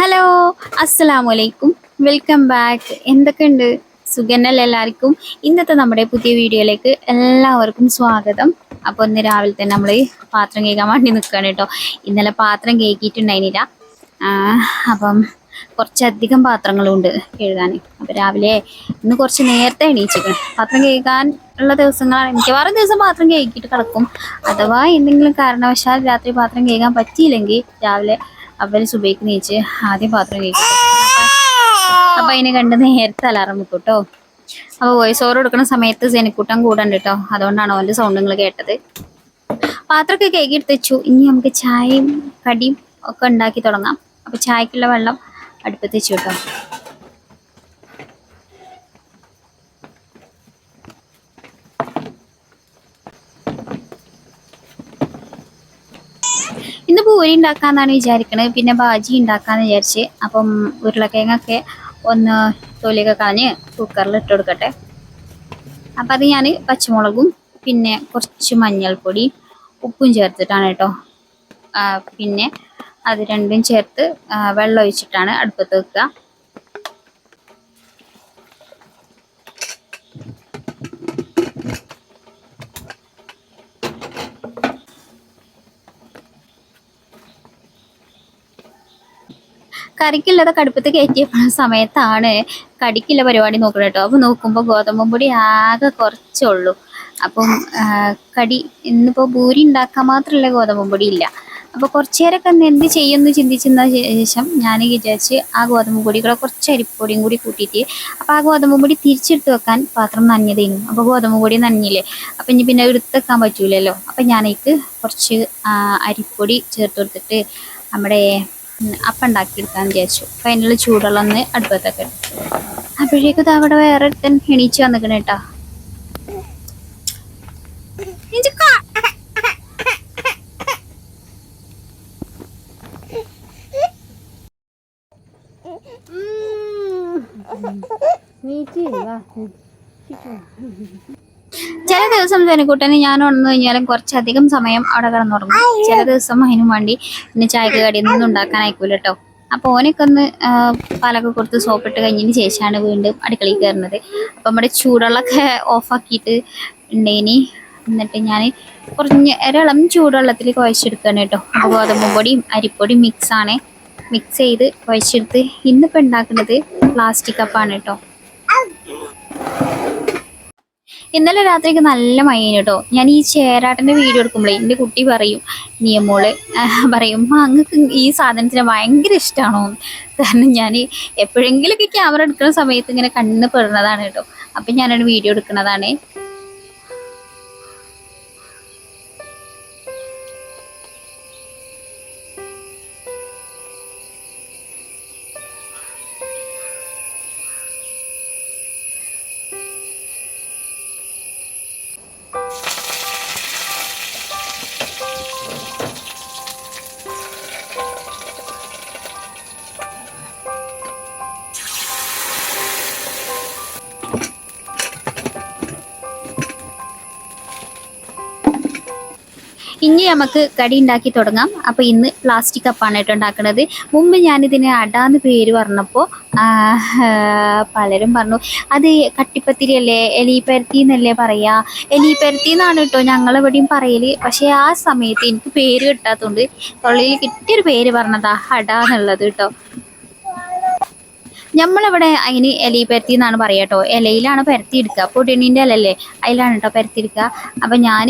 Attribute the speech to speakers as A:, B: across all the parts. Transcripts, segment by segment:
A: Hello, അസ്സലാമലൈക്കും. Welcome back. എന്തൊക്കെയുണ്ട്? സുഖന്നല്ലേ എല്ലാവർക്കും? ഇന്നത്തെ നമ്മുടെ പുതിയ വീഡിയോയിലേക്ക് എല്ലാവർക്കും സ്വാഗതം. അപ്പോൾ ഇന്ന് രാവിലെ തന്നെ നമ്മൾ പാത്രം കേൾക്കാൻ വേണ്ടി നിൽക്കുകയാണ് കേട്ടോ. ഇന്നലെ പാത്രം കേൾക്കിയിട്ടുണ്ടായിരുന്നില്ല. അപ്പം കുറച്ചധികം പാത്രങ്ങളുണ്ട് കഴുകാൻ. അപ്പോൾ രാവിലെ ഇന്ന് കുറച്ച് നേരത്തെ എണീച്ചിരിക്കണം. പാത്രം കേൾക്കാൻ ഉള്ള ദിവസങ്ങളാണ് മിക്കവാറും ദിവസം പാത്രം കേൾക്കിയിട്ട് കിടക്കും. അഥവാ എന്തെങ്കിലും കാരണവശാൽ രാത്രി പാത്രം കേൾക്കാൻ പറ്റിയില്ലെങ്കിൽ രാവിലെ അവര് സുബൈക്ക് നീച്ച് ആദ്യം പാത്രം കഴിക്കും. അപ്പൊ അതിനെ കണ്ട് നേരത്തെ അലാറം വെക്കും കേട്ടോ. അപ്പൊ വോയിസ് ഓവർ കൊടുക്കുന്ന സമയത്ത് സെനിക്കൂട്ടം കൂടണ്ട് കേട്ടോ. അതുകൊണ്ടാണ് അവന്റെ സൗണ്ട് നിങ്ങൾ കേട്ടത്. പാത്രമൊക്കെ കേക്ക് എടുത്ത് വെച്ചു. ഇനി നമുക്ക് ചായയും കടിയും ഒക്കെ ഉണ്ടാക്കി തുടങ്ങാം. അപ്പൊ ചായക്കുള്ള വെള്ളം അടുപ്പത്ത് വെച്ചു കേട്ടോ. ഇന്ന് പൂരി ഉണ്ടാക്കാന്നാണ് വിചാരിക്കണത്. പിന്നെ ബാജി ഉണ്ടാക്കാന്ന് വിചാരിച്ച്. അപ്പം ഉരുളക്കിഴങ്ങൊക്കെ ഒന്ന് തൊലിയൊക്കെ കളഞ്ഞ് കുക്കറിൽ ഇട്ട് കൊടുക്കട്ടെ. അപ്പം അത് ഞാൻ പച്ചമുളകും പിന്നെ കുറച്ച് മഞ്ഞൾപ്പൊടി ഉപ്പും ചേർത്തിട്ടാണ് കേട്ടോ. പിന്നെ അത് രണ്ടും ചേർത്ത് വെള്ളം ഒഴിച്ചിട്ടാണ് അടുപ്പത്ത് വെക്കുക. കറിക്കുള്ളതൊക്കെ അടുപ്പത്ത് കയറ്റിയ സമയത്താണ് കടിക്കുള്ള പരിപാടി നോക്കണം കേട്ടോ. അപ്പോൾ നോക്കുമ്പോൾ ഗോതമ്പും പൊടി ആകെ കുറച്ചുള്ളൂ. അപ്പം കടി ഇന്നിപ്പോൾ പൂരി ഉണ്ടാക്കാൻ മാത്രമല്ല ഗോതമ്പും പൊടി ഇല്ല. അപ്പോൾ കുറച്ച് നേരമൊക്കെ എന്ത് ചെയ്യുമെന്ന് ചിന്തിച്ചതിന് ശേഷം ഞാൻ വിചാരിച്ച് ആ ഗോതമ്പ് പൊടികളെ കുറച്ച് അരിപ്പൊടിയും കൂടി കൂട്ടിയിട്ട് അപ്പോൾ ആ ഗോതമ്പ് പൊടി തിരിച്ചെടുത്ത് വെക്കാൻ പാത്രം നനഞ്ഞതേനും. അപ്പോൾ ഗോതമ്പ് പൊടി നനഞ്ഞില്ലേ, അപ്പം ഇനി പിന്നെ എടുത്ത് വെക്കാൻ പറ്റൂലല്ലോ. അപ്പം ഞാനേക്ക് കുറച്ച് അരിപ്പൊടി ചേർത്ത് കൊടുത്തിട്ട് നമ്മുടെ അപ്പം ഉണ്ടാക്കിയെടുക്കാന്ന് വിചാരിച്ചു. അപ്പം അതിനുള്ള ചൂടുള്ള ഒന്ന് അടുപ്പത്തൊക്കെ ഇട്ടു. അപ്പോഴേക്കും അവിടെ വേറെ ഒരുത്തൻ എണീച്ച് വന്നിക്കണ കേട്ടോ. ചില ദിവസം ജനക്കൂട്ടന് ഞാൻ ഉണർന്നു കഴിഞ്ഞാലും കുറച്ചധികം സമയം അവിടെ കിടന്നുറങ്ങും. ചില ദിവസം അതിനും വേണ്ടി പിന്നെ ചായക്ക് കടിയൊന്നും ഉണ്ടാക്കാൻ അയക്കൂല കേട്ടോ. അപ്പോൾ ഓനൊക്കെ ഒന്ന് പാലൊക്കെ കൊടുത്ത് സോപ്പിട്ട് കഴിഞ്ഞതിന് ശേഷമാണ് വീണ്ടും അടുക്കളയിൽ കയറുന്നത്. അപ്പം നമ്മുടെ ചൂടുവെള്ളമൊക്കെ ഓഫാക്കിയിട്ട് ഉണ്ടേനി. എന്നിട്ട് ഞാൻ കുറഞ്ഞ ഒരിളം ചൂടുവെള്ളത്തിൽ കുഴച്ചെടുക്കുകയാണ് കേട്ടോ. അപ്പോൾ ഗോതമ്പ് പൊടിയും അരിപ്പൊടിയും മിക്സ് ചെയ്ത് കുഴച്ചെടുത്ത് ഇന്നിപ്പോൾ ഉണ്ടാക്കുന്നത് പ്ലാസ്റ്റിക് കപ്പാണ് കേട്ടോ. ഇന്നലെ രാത്രിക്ക് നല്ല മഴയാണ് കേട്ടോ. ഞാൻ ഈ ചേരാട്ടൻ്റെ വീഡിയോ എടുക്കുമ്പോഴേ എൻ്റെ കുട്ടി പറയും, നിയമോള് പറയും, അങ്ങക്ക് ഈ സാധനത്തിന് ഭയങ്കര ഇഷ്ടമാണോ? കാരണം ഞാൻ എപ്പോഴെങ്കിലുമൊക്കെ ക്യാമറ എടുക്കുന്ന സമയത്ത് ഇങ്ങനെ കണ്ണ് പെടുന്നതാണ് കേട്ടോ. അപ്പം ഞാനൊരു വീഡിയോ എടുക്കുന്നതാണ്. ഇനി നമുക്ക് കടി ഉണ്ടാക്കി തുടങ്ങാം. അപ്പോൾ ഇന്ന് പ്ലാസ്റ്റിക് കപ്പാണ് കേട്ടോ ഉണ്ടാക്കുന്നത്. മുമ്പ് ഞാനിതിന് അടാന്ന് പേര് പറഞ്ഞപ്പോൾ പലരും പറഞ്ഞു അത് കട്ടിപ്പത്തിരി അല്ലേ, എലിപ്പരത്തി എന്നല്ലേ പറയാ. എലിപ്പരത്തി എന്നാണ് കേട്ടോ ഞങ്ങളെവിടെയും പറയൽ. പക്ഷേ ആ സമയത്ത് എനിക്ക് പേര് കിട്ടാത്തതുകൊണ്ട് തൊള്ളിയിൽ കിട്ടിയൊരു പേര് പറഞ്ഞതാ അടാന്നുള്ളത് കേട്ടോ. നമ്മളിവിടെ അതിന് ഇലയിൽ പരത്തി എന്നാണ് പറയുക കേട്ടോ. ഇലയിലാണ് പരത്തി എടുക്കുക. പൊടിയണ്ണീൻ്റെ ഇലല്ലേ, അതിലാണ് കേട്ടോ പരത്തി എടുക്കുക. അപ്പം ഞാൻ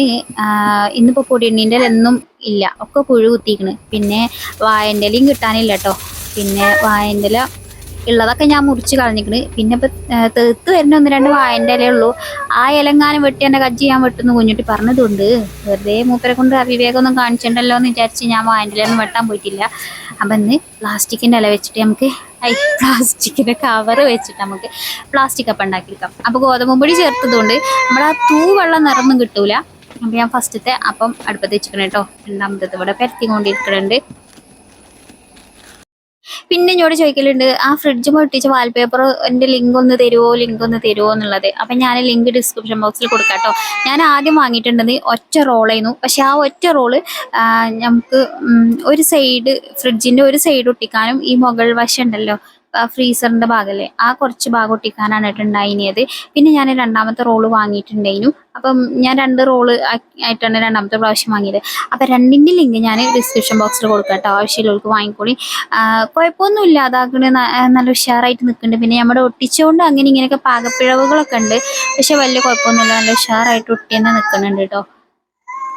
A: ഇന്നിപ്പോൾ പൊടിയണ്ണീൻ്റെ ഇലയൊന്നും ഇല്ല, ഒക്കെ പുഴു കുത്തിക്കണ്. പിന്നെ വായൻ്റെ ഇലയും കിട്ടാനില്ല കേട്ടോ. പിന്നെ വായൻ്റെ ഇല ഉള്ളതൊക്കെ ഞാൻ മുറിച്ച് കളഞ്ഞിക്കണ്. പിന്നെ ഇപ്പം തെത്ത് വരുന്ന 1-2 വായൻ്റെ ഇലയേ ഉള്ളൂ. ആ ഇലങ്ങാനും വെട്ടി എൻ്റെ കജ്ജി ഞാൻ വെട്ടുന്നു കുഞ്ഞിട്ട് പറഞ്ഞതുകൊണ്ട് വെറുതെ മൂപ്പരെ കൊണ്ട് അവിവേകമൊന്നും കാണിച്ചിട്ടുണ്ടല്ലോ എന്ന് വിചാരിച്ച് ഞാൻ വായൻ്റെ ഇലയൊന്നും വെട്ടാൻ പോയിട്ടില്ല. അപ്പം ഇന്ന് പ്ലാസ്റ്റിക്കിൻ്റെ ഇല വെച്ചിട്ട് നമുക്ക് പ്ലാസ്റ്റിക്കിൻ്റെ കവറ് വെച്ചിട്ട് നമുക്ക് പ്ലാസ്റ്റിക് അപ്പം ഉണ്ടാക്കിയെടുക്കാം. അപ്പോൾ ഗോതമ്പ് പൊടി ചേർത്തതുകൊണ്ട് നമ്മുടെ ആ തൂവെള്ളം നിറമൊന്നും കിട്ടൂല. അപ്പോൾ ഞാൻ ഫസ്റ്റത്തെ അപ്പം അടുപ്പത്ത് വെച്ചിരിക്കണം കേട്ടോ. രണ്ടാമത്തെ ഇവിടെ പരത്തി കൊണ്ടിരിക്കുന്നുണ്ട്. പിന്നെ എന്നോട് ചോദിക്കലുണ്ട് ആ ഫ്രിഡ്ജ് പൊട്ടിച്ച വാൾപേപ്പർ എൻ്റെ ലിങ്ക് ഒന്ന് തരുമോ എന്നുള്ളത്. അപ്പം ഞാൻ ലിങ്ക് ഡിസ്ക്രിപ്ഷൻ ബോക്സിൽ കൊടുക്കാം കേട്ടോ. ഞാൻ ആദ്യം വാങ്ങിയിട്ടുണ്ടെന്ന് ഒറ്റ റോളായിരുന്നു. പക്ഷെ ആ ഒറ്റ റോള് നമുക്ക് ഒരു സൈഡ് ഫ്രിഡ്ജിൻ്റെ ഒരു സൈഡ് ഒട്ടിക്കാനും ഈ മുകൾ വശം ഉണ്ടല്ലോ ഫ്രീസറിന്റെ ഭാഗല്ലേ ആ കുറച്ച് ഭാഗം ഒട്ടിക്കാനാണ് ഉണ്ടായിരുന്നത്. പിന്നെ ഞാൻ രണ്ടാമത്തെ റോള് വാങ്ങിയിട്ടുണ്ടായിരുന്നു. അപ്പം ഞാൻ 2 റോള് ആയിട്ടാണ് രണ്ടാമത്തെ പ്രാവശ്യം വാങ്ങിയത്. അപ്പം രണ്ടിൻ്റെ ലിങ്ക് ഞാൻ ഡിസ്ക്രിപ്ഷൻ ബോക്സിൽ കൊടുക്കാം കേട്ടോ. ആവശ്യമുള്ളവർക്ക് വാങ്ങിക്കോളി. കുഴപ്പമൊന്നുമില്ല, അതാക്കണ നല്ല ഉഷാറായിട്ട് നിൽക്കുന്നുണ്ട്. പിന്നെ നമ്മുടെ ഒട്ടിച്ചുകൊണ്ട് അങ്ങനെ ഇങ്ങനെയൊക്കെ പാകപ്പിഴവുകളൊക്കെ ഉണ്ട്. പക്ഷെ വലിയ കുഴപ്പമൊന്നുമില്ല, നല്ല ഉഷാറായിട്ട് ഒട്ടി തന്നെ നിൽക്കുന്നുണ്ട് കേട്ടോ.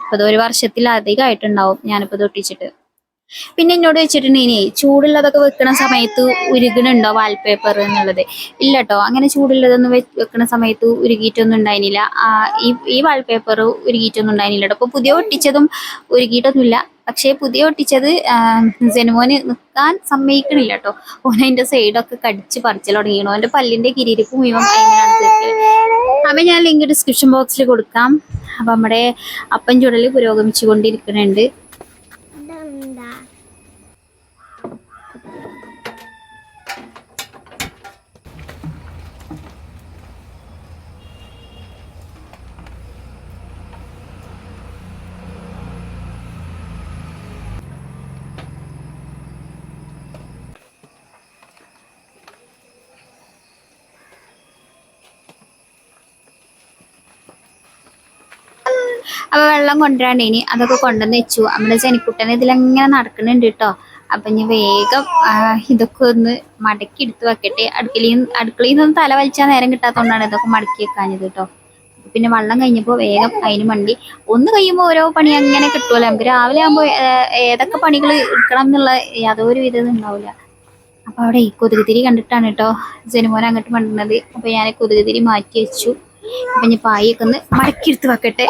A: അപ്പോൾ അത് 1 വർഷത്തിലധികമായിട്ടുണ്ടാവും ഞാനിപ്പോൾ ഇത് ഒട്ടിച്ചിട്ട്. പിന്നെ എന്നോട് വെച്ചിട്ടുണ്ടെങ്കിൽ ചൂടുള്ളതൊക്കെ വെക്കണ സമയത്ത് ഉരുകണുണ്ടോ വാൾപേപ്പർ എന്നുള്ളത്. ഇല്ല കേട്ടോ, അങ്ങനെ ചൂടുള്ളതൊന്നും വെക്കണ സമയത്ത് ഉരുകിയിട്ടൊന്നും ഉണ്ടായിരുന്നില്ല. ഈ വാൾപേപ്പർ ഉരുകിയിട്ടൊന്നും ഉണ്ടായിരുന്നില്ല കേട്ടോ. അപ്പോൾ പുതിയ ഒട്ടിച്ചതും ഉരുകിയിട്ടൊന്നുമില്ല. പക്ഷേ പുതിയ ഒട്ടിച്ചത് ജനുമോന് നിൽക്കാൻ സമ്മതിക്കണില്ല കേട്ടോ. ഓനതിൻ്റെ സൈഡൊക്കെ കടിച്ച് പറിച്ചൽ തുടങ്ങിയണോ. അവൻ്റെ പല്ലിൻ്റെ കിരിരിപ്പ് മുഴുവൻ അതിനാണ് തീർക്കല്. അപ്പം ഞാൻ ലിങ്ക് ഡിസ്ക്രിപ്ഷൻ ബോക്സിൽ കൊടുക്കാം. അപ്പം നമ്മുടെ അപ്പം ചുടൽ പുരോഗമിച്ചു കൊണ്ടിരിക്കുന്നുണ്ട്. അപ്പോൾ വെള്ളം കൊണ്ടുവരാണ്ടേനി അതൊക്കെ കൊണ്ടുവന്ന് വെച്ചു. നമ്മുടെ ജനിക്കുട്ടനെ ഇതിലങ്ങനെ നടക്കുന്നുണ്ട് കേട്ടോ. അപ്പം ഇനി വേഗം ഇതൊക്കെ ഒന്ന് മടക്കി എടുത്ത് വെക്കട്ടെ. അടുക്കളയിൽ നിന്ന് തല വലിച്ചാൽ നേരം കിട്ടാത്തതുകൊണ്ടാണ് ഇതൊക്കെ മടക്കി വെക്കാഞ്ഞത് കേട്ടോ. പിന്നെ വെള്ളം കഴിഞ്ഞപ്പോൾ വേഗം അതിന് മണ്ടി. ഒന്ന് കഴിയുമ്പോൾ ഓരോ പണി അങ്ങനെ കിട്ടുമല്ലോ നമുക്ക്. രാവിലെ ആകുമ്പോൾ ഏതൊക്കെ പണികൾ എടുക്കണം എന്നുള്ള യാതൊരു വിധം ഉണ്ടാവില്ല. അപ്പോൾ അവിടെ ഈ കൊതുകുതിരി കണ്ടിട്ടാണ് കേട്ടോ ജനുമോൻ അങ്ങോട്ട് മണ്ടുന്നത്. അപ്പോൾ ഞാൻ കൊതുകുതിരി മാറ്റി വെച്ചു. അപ്പം ഇനി പായൊക്കെ ഒന്ന് മടക്കി എടുത്ത് വെക്കട്ടെ.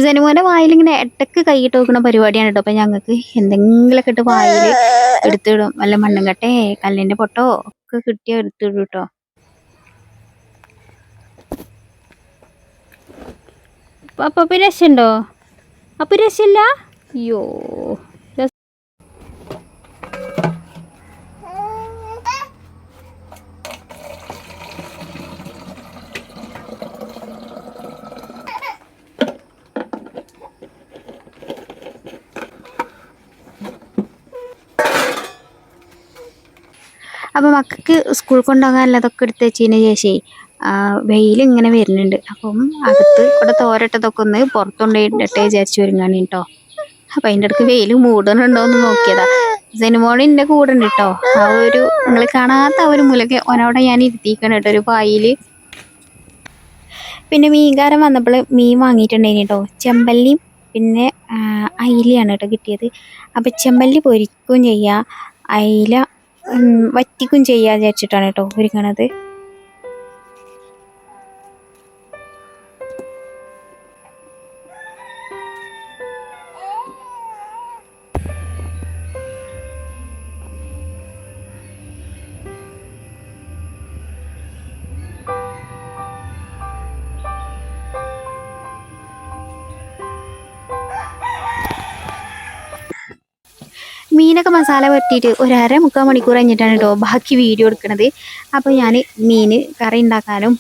A: ജനുമോന്റെ വായിൽ ഇങ്ങനെ ഇടയ്ക്ക് കൈയിട്ട് നോക്കുന്ന പരിപാടിയാണ് കേട്ടോ. അപ്പം ഞങ്ങൾക്ക് എന്തെങ്കിലുമൊക്കെ ഇട്ട് വായിൽ എടുത്തിടും. വല്ല മണ്ണും കട്ടെ കല്ലിൻ്റെ പൊട്ടോ ഒക്കെ കിട്ടിയാൽ എടുത്തിടും കേട്ടോ. അപ്പൊ രസമുണ്ടോ? അപ്പൊ രസമില്ല. അയ്യോ, അപ്പം മക്കൾക്ക് സ്കൂൾ കൊണ്ടുപോകാനുള്ളതൊക്കെ എടുത്ത് വെച്ചതിന് ശേഷം വെയിലിങ്ങനെ വരുന്നുണ്ട്. അപ്പം അകത്ത് ഇവിടെ തോരട്ടതൊക്കെ ഒന്ന് പുറത്തുകൊണ്ടിട്ടേ വിചാരിച്ചു വരുങ്ങാണ് കേട്ടോ. അപ്പം അതിൻ്റെ ഇടയ്ക്ക് വെയിൽ മൂടണുണ്ടോ എന്ന് നോക്കിയതാ. ജനുമോണിൻ്റെ കൂടെ ഉണ്ട് കേട്ടോ. ആ ഒരു നിങ്ങൾ കാണാത്ത ആ ഒരു മുലക്കെ ഓനവിടെ ഞാൻ ഇരുത്തിക്കണം കേട്ടോ ഒരു പായിൽ. പിന്നെ മീൻകാരൻ വന്നപ്പോൾ മീൻ വാങ്ങിയിട്ടുണ്ടായിരുന്നു കേട്ടോ. ചെമ്പല്ലിയും പിന്നെ അയിലയാണ് കേട്ടോ കിട്ടിയത്. അപ്പം ചെമ്പല്ലി പൊരിക്കുകയും ചെയ്യുക, അയില വറ്റിക്കും ചെയ്യാ വിചാരിച്ചിട്ടാണ് കേട്ടോ ഒരുങ്ങണത്. മീനൊക്കെ മസാല പറ്റിയിട്ട് 1.5-3 മണിക്കൂർ കഴിഞ്ഞിട്ടാണ് കേട്ടോ ബാക്കി വീഡിയോ എടുക്കുന്നത്. അപ്പോൾ ഞാൻ മീൻ കറി ഉണ്ടാക്കാനും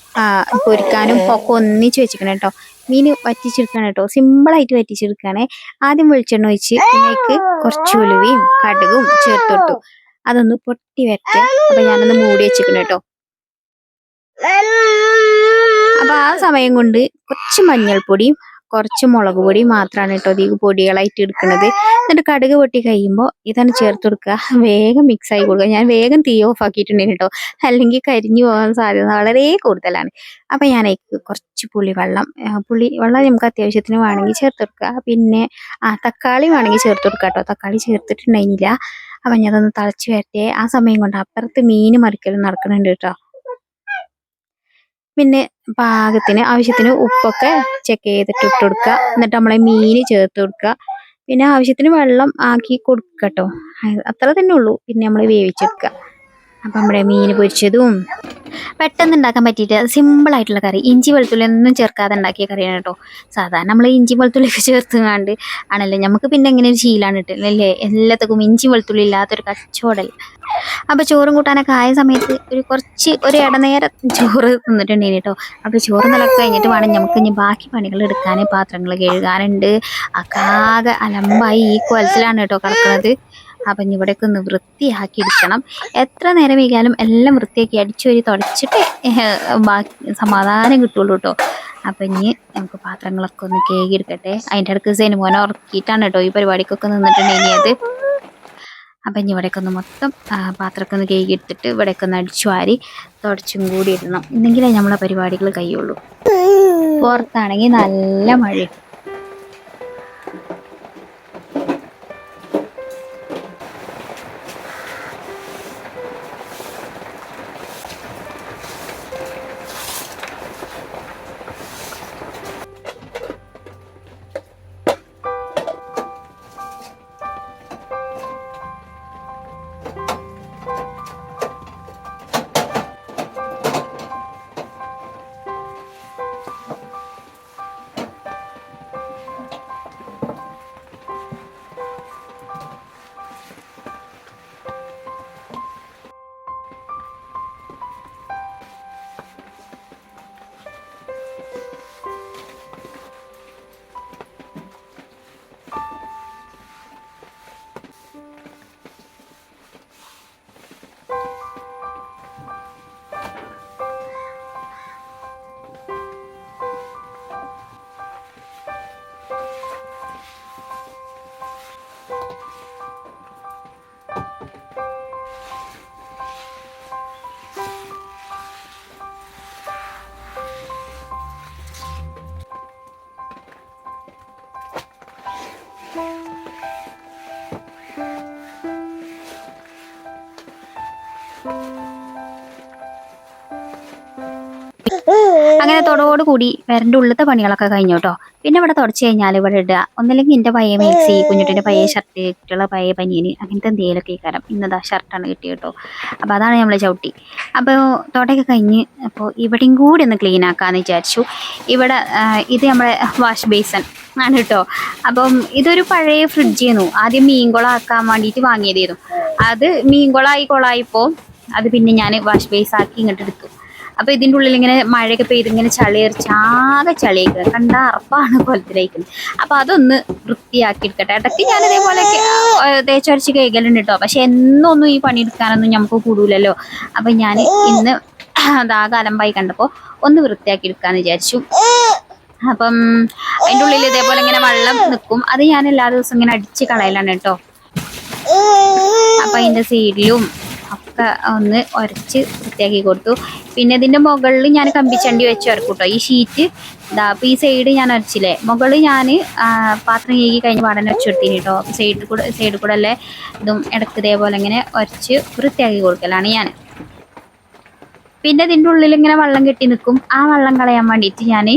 A: പൊരിക്കാനും ഒക്കെ ഒന്നിച്ച് വെച്ചിരിക്കണം കേട്ടോ. മീൻ വറ്റിച്ചെടുക്കണം കേട്ടോ. സിമ്പിളായിട്ട് വറ്റിച്ചെടുക്കുകയാണ്. ആദ്യം വെളിച്ചെണ്ണ ഒഴിച്ച് അതിലേക്ക് കുറച്ച് ഉലുവയും കടുകും ചേർത്തിട്ടു. അതൊന്ന് പൊട്ടി വരട്ടെ. അപ്പോൾ ഞാനൊന്ന് മൂടി വെച്ചിരിക്കണം കേട്ടോ. അപ്പോൾ ആ സമയം കൊണ്ട് കുറച്ച് മഞ്ഞൾപ്പൊടിയും കുറച്ച് മുളക് പൊടി മാത്രമാണ് കേട്ടോ ഈ പൊടികളായിട്ട് എടുക്കുന്നത്. എന്നിട്ട് കടുക് പൊട്ടി കഴിയുമ്പോൾ ഇതാണ് ചേർത്ത് കൊടുക്കുക. വേഗം മിക്സ് ആയി കൊടുക്കുക. ഞാൻ വേഗം തീ ഓഫ് ആക്കിയിട്ടുണ്ടെങ്കിൽ കേട്ടോ, അല്ലെങ്കിൽ കരിഞ്ഞു പോകാൻ സാധ്യത വളരെ കൂടുതലാണ്. അപ്പം ഞാനേക്ക് കുറച്ച് പുളിവെള്ളം നമുക്ക് അത്യാവശ്യത്തിന് വേണമെങ്കിൽ ചേർത്ത് കൊടുക്കുക. പിന്നെ തക്കാളി വേണമെങ്കിൽ ചേർത്ത് കൊടുക്കുക കേട്ടോ. തക്കാളി ചേർത്തിട്ടുണ്ടായിരുന്നില്ല. അപ്പം ഞാൻ അതൊന്ന് തിളച്ച് വരട്ടെ. ആ സമയം കൊണ്ട് അപ്പുറത്ത് മീൻ മറിക്കലും നടക്കുന്നുണ്ട് കേട്ടോ. പിന്നെ പാകത്തിന് ആവശ്യത്തിന് ഉപ്പൊക്കെ ചെക്ക് ചെയ്തിട്ട് ഇട്ട് കൊടുക്കുക. എന്നിട്ട് നമ്മളെ മീൻ ചേർത്ത് കൊടുക്കുക. പിന്നെ ആവശ്യത്തിന് വെള്ളം ആക്കി കൊടുക്കുക കേട്ടോ. അത്ര തന്നെ ഉള്ളൂ. പിന്നെ നമ്മൾ വേവിച്ചെടുക്കുക. അപ്പം നമ്മുടെ മീൻ പൊരിച്ചതും പെട്ടെന്ന് ഉണ്ടാക്കാൻ പറ്റിയിട്ട് സിമ്പിളായിട്ടുള്ള കറി, ഇഞ്ചി വെളുത്തുള്ളി ഒന്നും ചേർക്കാതെ ഉണ്ടാക്കിയ കറിയാണ് കേട്ടോ. സാധാരണ നമ്മൾ ഇഞ്ചി വെളുത്തുള്ളിയൊക്കെ ചേർത്തുങ്ങാണ്ട് ആണല്ലോ, നമുക്ക് പിന്നെ എങ്ങനെ ഒരു ശീലമാണ് കിട്ടില്ലല്ലേ എല്ലാത്തക്കും ഇഞ്ചി വെളുത്തുള്ളി ഇല്ലാത്തൊരു കച്ചവടൽ. അപ്പോൾ ചോറും കൂട്ടാനൊക്കെ ആയ സമയത്ത് ഒരു ഇടനേരം ചോറ് തിന്നിട്ടുണ്ടേന് കേട്ടോ. അപ്പോൾ ചോറ് നിലക്ക് കഴിഞ്ഞിട്ട് വേണം നമുക്ക് ഇനി ബാക്കി പണികൾ എടുക്കാൻ, പാത്രങ്ങൾ കഴുകാനുണ്ട്. ആകെ അലമ്പായി ഈ കോലത്തിലാണ് കേട്ടോ കിടക്കുന്നത്. അപ്പം ഇനി ഇവിടെയൊക്കെ ഒന്ന് വൃത്തിയാക്കി എടുക്കണം. എത്ര നേരം വൈകിയാലും എല്ലാം വൃത്തിയാക്കി അടിച്ചുവരി തുടച്ചിട്ട് ബാക്കി സമാധാനം കിട്ടുള്ളൂ കേട്ടോ. അപ്പം ഇനി നമുക്ക് പാത്രങ്ങളൊക്കെ ഒന്ന് കേകി എടുക്കട്ടെ. അതിൻ്റെ ഇടയ്ക്ക് സേനുമോനെ ഉറക്കിയിട്ടാണ് കേട്ടോ ഈ പരിപാടിക്കൊക്കെ നിന്നിട്ടുണ്ടെങ്കിൽ. അപ്പം ഇനി ഇവിടെയൊക്കെ ഒന്ന് മൊത്തം പാത്രമൊക്കെ ഒന്ന് കേകി എടുത്തിട്ട് ഇവിടെയൊക്കെ ഒന്ന് അടിച്ചു വാരി തുടച്ചും കൂടി ഇടണം, എന്നെങ്കിലേ നമ്മളെ പരിപാടികൾ കഴിയുള്ളൂ. പുറത്താണെങ്കിൽ നല്ല മഴയും. അങ്ങനെ തൊടോടുകൂടി വരൻ്റെ ഉള്ളത്തെ പണികളൊക്കെ കഴിഞ്ഞു കേട്ടോ. പിന്നെ ഇവിടെ തുടച്ച് കഴിഞ്ഞാൽ ഇവിടെ ഇടുക, ഒന്നില്ലെങ്കിൽ എൻ്റെ പയ്യ മേക്സി, കുഞ്ഞുട്ടിൻ്റെ പയ്യ ഷർട്ട്, കുട്ടികളെ പയ്യ പനിയന്, അങ്ങനത്തെ എന്തെങ്കിലുമൊക്കെ കാരം. ഇന്നതാ ഷർട്ടാണ് കിട്ടിയത് കേട്ടോ. അപ്പോൾ അതാണ് നമ്മൾ ചവിട്ടി. അപ്പോൾ തോട്ടയൊക്കെ കഴിഞ്ഞ് അപ്പോൾ ഇവിടെയും കൂടി ഒന്ന് ക്ലീൻ ആക്കാമെന്ന് വിചാരിച്ചു. ഇവിടെ ഇത് നമ്മുടെ വാഷ് ബേസൺ ആണ് കേട്ടോ. അപ്പം ഇതൊരു പഴയ ഫ്രിഡ്ജായിരുന്നു. ആദ്യം മീൻകുളമാക്കാൻ വേണ്ടിയിട്ട് വാങ്ങിയതായിരുന്നു. അത് മീൻകുളമായി കുളമായിപ്പോൾ അത് പിന്നെ ഞാൻ വാഷ് ബേസ് ആക്കി ഇങ്ങോട്ട് എടുത്തു. അപ്പോൾ ഇതിൻ്റെ ഉള്ളിൽ ഇങ്ങനെ മഴയൊക്കെ പെയ്ത് ഇങ്ങനെ ചളിയാകെ ചളിയേക്കുക, കണ്ട അറപ്പാണ് കൊലത്തിലേക്കുന്നത്. അപ്പോൾ അതൊന്ന് വൃത്തിയാക്കി എടുക്കട്ടെ. ഇടയ്ക്ക് ഞാൻ ഇതേപോലെയൊക്കെ തേച്ചൊരച്ച് കഴുകലുണ്ട് കേട്ടോ. പക്ഷെ എന്നൊന്നും ഈ പണിയെടുക്കാനൊന്നും നമുക്ക് കൂടൂലല്ലോ. അപ്പം ഞാൻ ഇന്ന് അതാകെ അലമ്പായി കണ്ടപ്പോൾ ഒന്ന് വൃത്തിയാക്കി എടുക്കാമെന്ന് വിചാരിച്ചു. അപ്പം അതിൻ്റെ ഉള്ളിൽ ഇതേപോലെ ഇങ്ങനെ വെള്ളം നിൽക്കും. അത് ഞാൻ എല്ലാ ദിവസവും ഇങ്ങനെ അടിച്ച് കളയലാണ് കേട്ടോ. അപ്പം അതിൻ്റെ സൈഡിലും ഒക്കെ ഒന്ന് ഉരച്ച് വൃത്തിയാക്കി കൊടുത്തു. പിന്നെ ഇതിൻ്റെ മുകളിൽ ഞാൻ കമ്പിച്ചണ്ടി വെച്ച് ഉരക്കും കേട്ടോ. ഈ ഷീറ്റ് ഇതാ അപ്പോൾ ഈ സൈഡ് ഞാൻ ഉരച്ചില്ലേ, മുകളിൽ ഞാൻ പാത്രം കഴുകി കഴിഞ്ഞ് പാടനെ വെച്ച് കൊടുത്തിന് കേട്ടോ. അപ്പോൾ സൈഡിൽ കൂടെ അല്ലേ ഇതും ഇടയ്ക്ക് ഇതേപോലെ ഇങ്ങനെ ഉരച്ച് വൃത്തിയാക്കി കൊടുക്കലാണ് ഞാൻ. പിന്നെ ഇതിൻ്റെ ഉള്ളിൽ ഇങ്ങനെ വെള്ളം കെട്ടി നിൽക്കും. ആ വെള്ളം കളയാൻ വേണ്ടിയിട്ട് ഞാൻ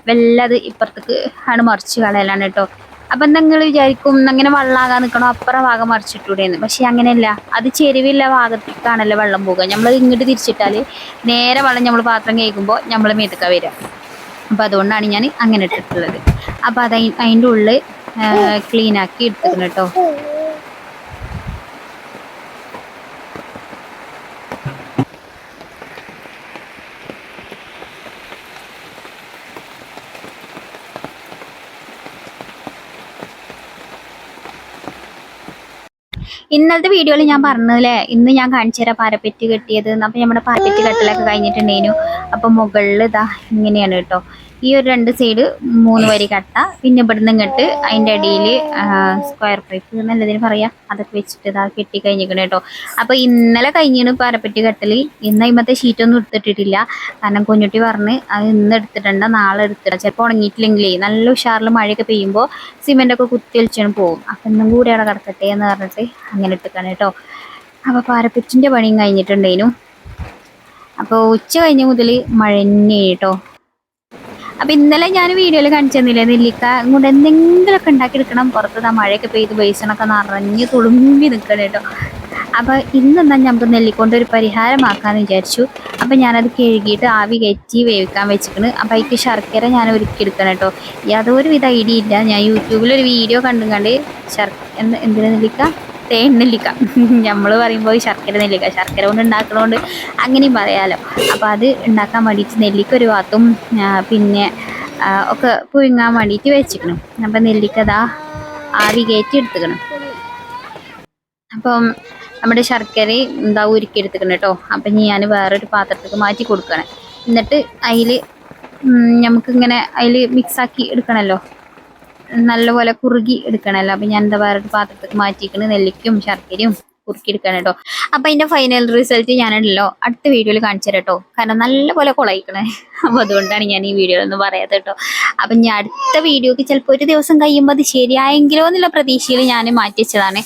A: വെല്ലത് ഇപ്പുറത്തേക്ക് ആണ് മറിച്ച് കളയലാണ് കേട്ടോ. അപ്പം നിങ്ങൾ വിചാരിക്കും അങ്ങനെ വെള്ളമാകാൻ നിൽക്കണോ, അപ്പുറം ഭാഗം മറിച്ചിട്ടൂടെയെന്ന്. പക്ഷെ അങ്ങനെയല്ല, അത് ചെരുവില്ല ഭാഗത്തേക്കാണല്ലോ വെള്ളം പോകുക. നമ്മൾ ഇങ്ങോട്ട് തിരിച്ചിട്ടാൽ നേരെ വെള്ളം നമ്മൾ പാത്രം കഴിക്കുമ്പോൾ നമ്മൾ മേത്തക്ക വരിക. അപ്പോൾ അതുകൊണ്ടാണ് ഞാൻ അങ്ങനെ ഇട്ടിട്ടുള്ളത്. അപ്പോൾ അതിൻ്റെ ഉള്ളിൽ ക്ലീനാക്കി എടുത്തിട്ടുണ്ട് കേട്ടോ. ഇന്നലത്തെ വീഡിയോയിൽ ഞാൻ പറഞ്ഞല്ലേ, ഇന്ന് ഞാൻ കാണിച്ചു തരാം പാരപ്പെറ്റ് കെട്ടിയത്. അപ്പം നമ്മുടെ പാരപ്പെറ്റ് കെട്ടലൊക്കെ കഴിഞ്ഞിട്ടുണ്ടേനു. അപ്പം മുകളിൽ ഇതാ ഇങ്ങനെയാണ് കേട്ടോ. ഈ ഒരു 2 സൈഡ് 3 വരി കട്ട, പിന്നെ ഇവിടുന്ന് ഇങ്ങോട്ട് അതിൻ്റെ അടിയിൽ സ്ക്വയർ പൈപ്പ് നല്ലതിന് പറയാം, അതൊക്കെ വെച്ചിട്ട് ഇതാ കെട്ടി കഴിഞ്ഞിരിക്കണം കേട്ടോ. അപ്പോൾ ഇന്നലെ കഴിഞ്ഞാണ് പാരപ്പെറ്റ് കെട്ടൽ. ഇന്ന് അതിമത്തെ ഷീറ്റൊന്നും എടുത്തിട്ടിട്ടില്ല. കാരണം കുഞ്ഞുട്ടി പറഞ്ഞ് അത് ഇന്ന് എടുത്തിട്ടുണ്ട്, നാളെ എടുത്തിട്ട് ചിലപ്പോൾ ഉണങ്ങിയിട്ടില്ലെങ്കിലേ നല്ല ഉഷാറിൽ മഴയൊക്കെ പെയ്യുമ്പോൾ സിമെൻ്റൊക്കെ കുത്തി ഒലിച്ചാണ് പോകും. അപ്പം ഇന്നും കൂടി അവിടെ കിടക്കട്ടെ എന്ന് പറഞ്ഞിട്ട് അങ്ങനെ ഇട്ടിക്കാണ് കേട്ടോ. അപ്പോൾ പാരപ്പെറ്റിൻ്റെ പണിയും കഴിഞ്ഞിട്ടുണ്ടേനു. അപ്പോൾ ഉച്ച കഴിഞ്ഞ മുതൽ മഴ തന്നെയാണ് കേട്ടോ. അപ്പം ഇന്നലെ ഞാൻ വീഡിയോയിൽ കാണിച്ചു തന്നില്ലേ, നെല്ലിക്ക കൊണ്ട് എന്തെങ്കിലുമൊക്കെ ഉണ്ടാക്കിയെടുക്കണം. പുറത്ത് മഴയൊക്കെ പെയ്ത് ബേസണൊക്കെ നിറഞ്ഞ് തുളുമ്പി നിൽക്കണം കേട്ടോ. അപ്പോൾ ഇന്നെന്താ നമുക്ക് നെല്ലിക്കൊണ്ട് ഒരു പരിഹാരമാക്കാമെന്ന് വിചാരിച്ചു. അപ്പോൾ ഞാനത് കഴുകിയിട്ട് ആവി കയറ്റി വേവിക്കാൻ വെച്ചിരിക്കുന്നു. അപ്പോൾ അതിലേക്ക് ശർക്കര ഞാൻ ഒരുക്കിയെടുക്കണം കേട്ടോ. യാതൊരു വിധ ഐഡിയ ഇല്ല. ഞാൻ യൂട്യൂബിലൊരു വീഡിയോ കണ്ടും കണ്ട് എന്തിനാ നെല്ലിക്ക, തേൻ നെല്ലിക്ക നമ്മൾ പറയുമ്പോൾ ശർക്കര നെല്ലിക്ക, ശർക്കര കൊണ്ട് ഉണ്ടാക്കണോണ്ട് അങ്ങനെയും പറയാമല്ലോ. അപ്പോൾ അത് ഉണ്ടാക്കാൻ വേണ്ടിയിട്ട് നെല്ലിക്ക ഒരു ഭാഗത്തും പിന്നെ ഒക്കെ പുഴുങ്ങാൻ വേണ്ടിയിട്ട് വെച്ചിരിക്കണം. അപ്പം നെല്ലിക്ക ദാ ആവി കയറ്റി എടുത്തുക്കണം. അപ്പം നമ്മുടെ ശർക്കര എന്താ ഉരുക്കിയെടുത്തിക്കണം കേട്ടോ. അപ്പം ഞാൻ വേറൊരു പാത്രത്തേക്ക് മാറ്റി കൊടുക്കണം. എന്നിട്ട് അതിൽ നമുക്കിങ്ങനെ അതിൽ മിക്സാക്കി എടുക്കണമല്ലോ, നല്ലപോലെ കുറുകി എടുക്കണമല്ലോ. അപ്പം ഞാൻ എന്താ വേറൊരു പാത്രത്തേക്ക് മാറ്റിയിരിക്കണം. നെല്ലിക്കയും ശർക്കരയും കുറുക്കി എടുക്കണം കേട്ടോ. അപ്പം അതിൻ്റെ ഫൈനൽ റിസൾട്ട് ഞാനുണ്ടല്ലോ അടുത്ത വീഡിയോയിൽ കാണിച്ചു തരാം കേട്ടോ. കാരണം നല്ലപോലെ കുളയിക്കണേ. അപ്പോൾ അതുകൊണ്ടാണ് ഞാൻ ഈ വീഡിയോയിലൊന്നും പറയാത്തത് കേട്ടോ. അപ്പം ഞാൻ അടുത്ത വീഡിയോക്ക് ചിലപ്പോൾ ഒരു ദിവസം കഴിയുമ്പോൾ അത് ശരിയായെങ്കിലോ എന്നുള്ള പ്രതീക്ഷയിൽ ഞാൻ മാറ്റി വെച്ചതാണ്.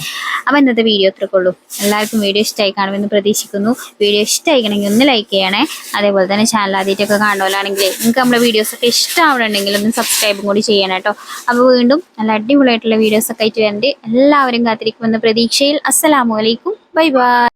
A: അപ്പം ഇന്നത്തെ വീഡിയോ അത്രയൊക്കെ ഉള്ളൂ. എല്ലാവർക്കും വീഡിയോ ഇഷ്ടമായി കാണുമെന്ന് പ്രതീക്ഷിക്കുന്നു. വീഡിയോ ഇഷ്ടമായിക്കണമെങ്കിൽ ഒന്ന് ലൈക്ക് ചെയ്യണേ. അതേപോലെ തന്നെ ചാനൽ ആദ്യമായിട്ടൊക്കെ കാണുമല്ലാണെങ്കിൽ നിങ്ങൾക്ക് നമ്മുടെ വീഡിയോസൊക്കെ ഇഷ്ടമാവണമെങ്കിൽ ഒന്ന് സബ്സ്ക്രൈബും കൂടി ചെയ്യണം കേട്ടോ. അപ്പോൾ വീണ്ടും നല്ല അടിപൊളിയായിട്ടുള്ള വീഡിയോസൊക്കെ ആയിട്ട് വരുന്നുണ്ട്. എല്ലാവരും കാത്തിരിക്കുമെന്ന പ്രതീക്ഷയിൽ. അസ്സലാമു അലൈക്കും, ബൈ ബൈ.